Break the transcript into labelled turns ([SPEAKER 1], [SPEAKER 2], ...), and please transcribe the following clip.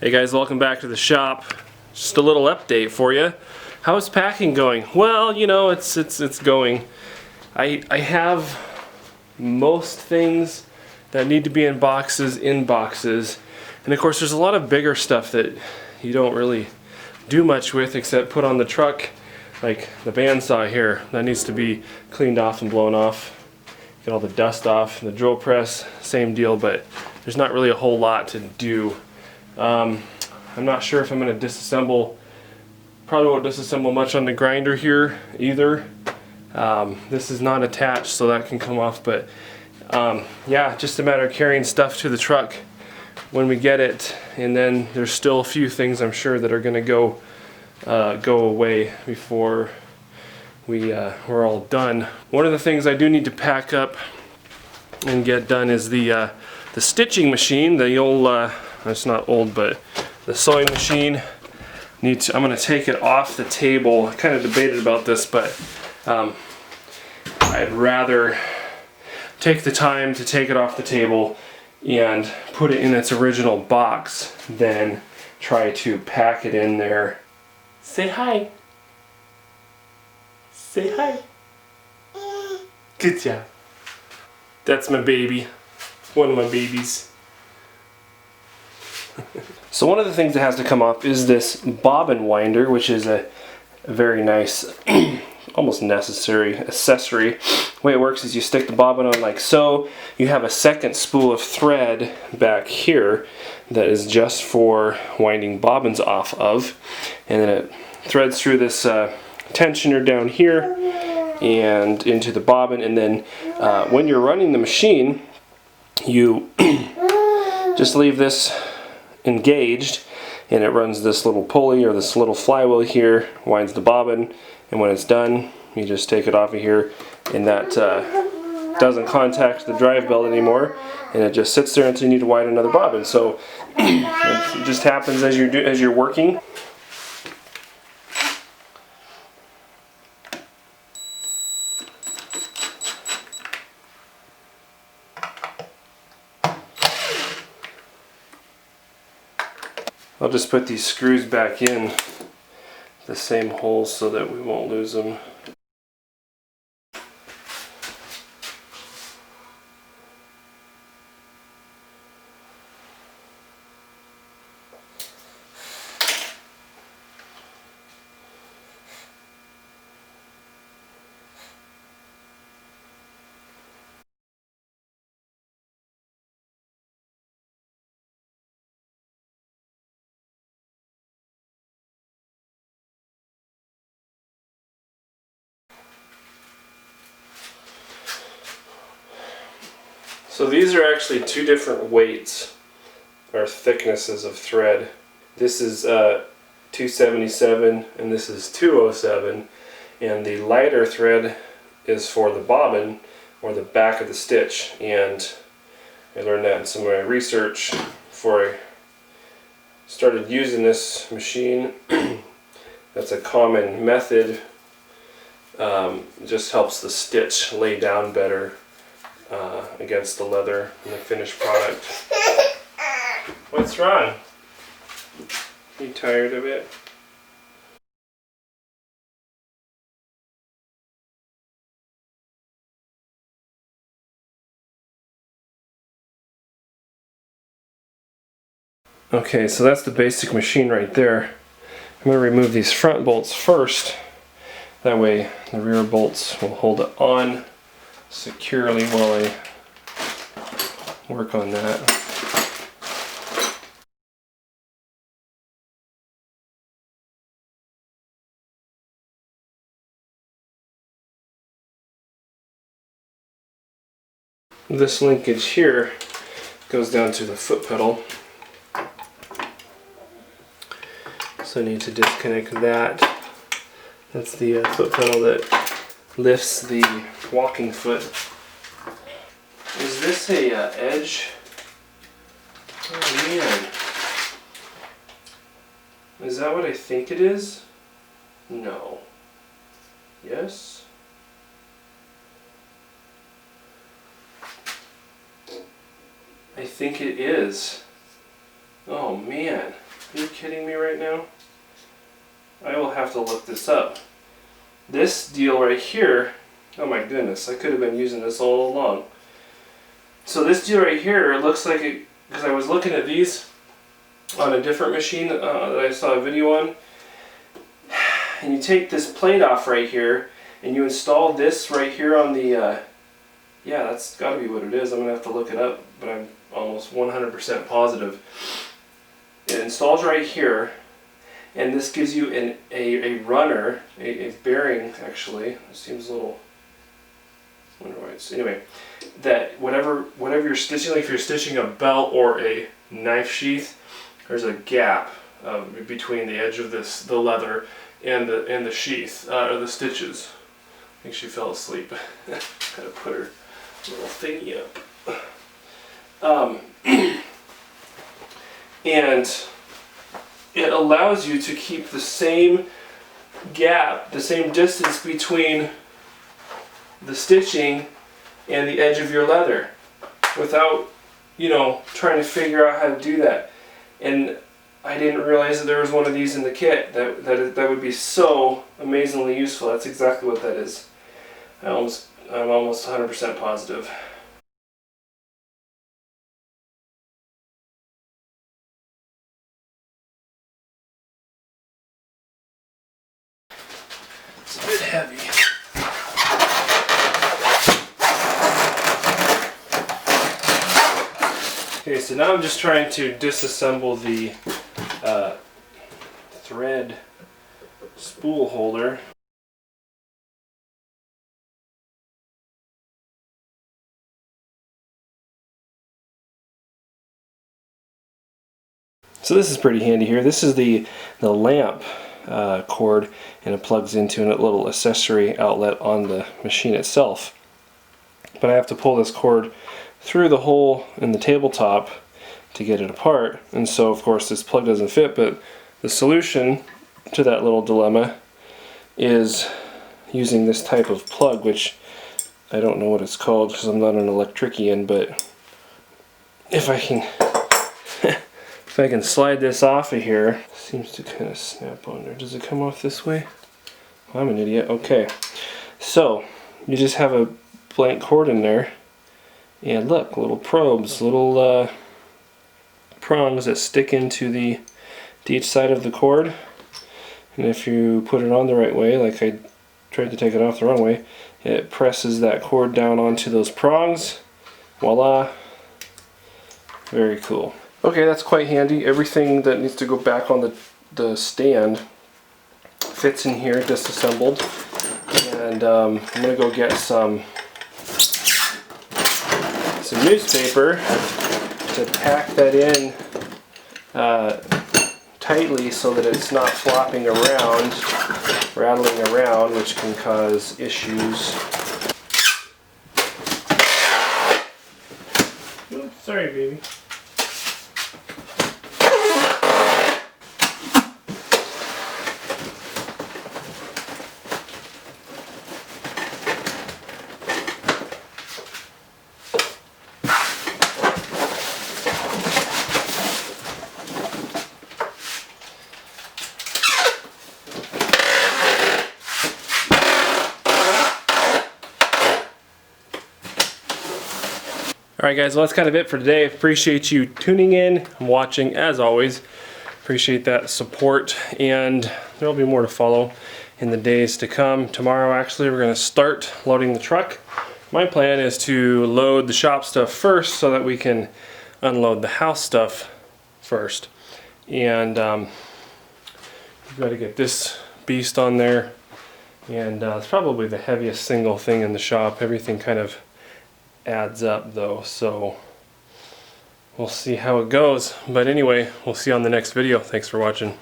[SPEAKER 1] Hey guys, welcome back to the shop. Just a little update for you. How's packing going? Well, you know, it's going. I have most things that need to be in boxes, and of course there's a lot of bigger stuff that you don't really do much with except put on the truck, like the bandsaw here. That needs to be cleaned off and blown off. Get all the dust off. The drill press, same deal, but there's not really a whole lot to do. I'm not sure if I'm going to disassemble. Probably won't disassemble much on the grinder here either. This is not attached, so that can come off, but yeah, just a matter of carrying stuff to the truck when we get it, and then there's still a few things I'm sure that are going to go away before we're all done. One of the things I do need to pack up and get done is the stitching machine, the old it's not old, but the sewing machine. I'm going to take it off the table. I kind of debated about this, but I'd rather take the time to take it off the table and put it in its original box than try to pack it in there. Say hi. Say hi. Good job. That's my baby. One of my babies. So one of the things that has to come off is this bobbin winder, which is a very nice, almost necessary accessory. The way it works is you stick the bobbin on like so. You have a second spool of thread back here that is just for winding bobbins off of, and then it threads through this tensioner down here and into the bobbin, and then when you're running the machine, you just leave this engaged, and it runs this little pulley or this little flywheel here, winds the bobbin, and when it's done you just take it off of here, and that doesn't contact the drive belt anymore, and it just sits there until you need to wind another bobbin. So it just happens as you're working. I'll just put these screws back in the same holes so that we won't lose them. So these are actually two different weights or thicknesses of thread. This is 277 and this is 207, and the lighter thread is for the bobbin or the back of the stitch, and I learned that in some of my research before I started using this machine. That's a common method. It just helps the stitch lay down better against the leather in the finished product. What's wrong? You tired of it? Okay, so that's the basic machine right there. I'm going to remove these front bolts first. That way the rear bolts will hold it on securely while I work on that. This linkage here goes down to the foot pedal, so I need to disconnect that. That's the foot pedal that lifts the walking foot. Is this a edge? Oh man. Is that what I think it is? No. Yes? I think it is. Oh man. Are you kidding me right now? I will have to look this up. This deal right here, oh my goodness, I could have been using this all along. So this deal right here, it looks like it, because I was looking at these on a different machine that I saw a video on, and you take this plate off right here, and you install this right here on the, yeah, that's got to be what it is. I'm going to have to look it up, but I'm almost 100% positive. It installs right here, and this gives you a runner, a bearing actually. It seems a little, I wonder why it's, anyway, that whatever you're stitching, like if you're stitching a belt or a knife sheath, there's a gap between the edge of the leather and the sheath, or the stitches. I think she fell asleep. Gotta put her little thingy up. And it allows you to keep the same gap, the same distance between the stitching and the edge of your leather without, you know, trying to figure out how to do that. And I didn't realize that there was one of these in the kit that would be so amazingly useful. That's exactly what that is. I'm almost 100% positive. It's a bit heavy. Okay, so now I'm just trying to disassemble the thread spool holder. So this is pretty handy here. This is the lamp cord, and it plugs into a little accessory outlet on the machine itself. But I have to pull this cord through the hole in the tabletop to get it apart, and so of course this plug doesn't fit. But the solution to that little dilemma is using this type of plug, which I don't know what it's called because I'm not an electrician, but if I can slide this off of here, seems to kind of snap on there. Does it come off this way? Well, I'm an idiot. Okay, so you just have a blank cord in there, and look, little probes, little prongs that stick into each side of the cord. And if you put it on the right way, like I tried to take it off the wrong way, it presses that cord down onto those prongs. Voila! Very cool. Okay, that's quite handy. Everything that needs to go back on the stand fits in here, disassembled. And I'm gonna go get some newspaper to pack that in tightly so that it's not flopping around, rattling around, which can cause issues. Oops, sorry, baby. Alright guys, well that's kind of it for today. Appreciate you tuning in and watching as always. Appreciate that support, and there will be more to follow in the days to come. Tomorrow actually we're going to start loading the truck. My plan is to load the shop stuff first so that we can unload the house stuff first. And we've got to get this beast on there, and it's probably the heaviest single thing in the shop. Everything kind of adds up though, so we'll see how it goes. But anyway, we'll see you on the next video. Thanks for watching.